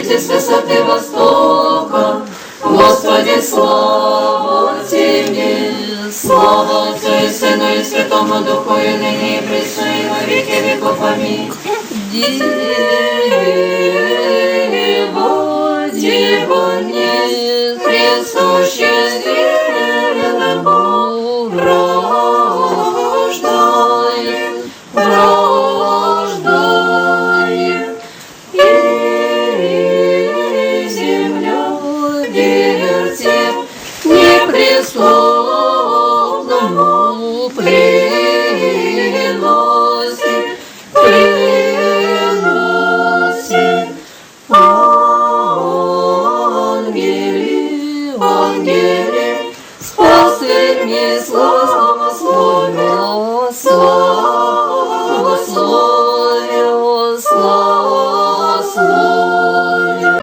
Приходите с высоты востока, Господи, слава Тебе, слава Отцу и Сыну и Святому Духу, и ныне и присно, и во веки веков. Аминь. Дева, Дева, не пресущая Деву, рождай, рождай, и земля вертеп непресловному приносит, приносит ангели, ангели, спаситель мне славословие, славословие, славословие.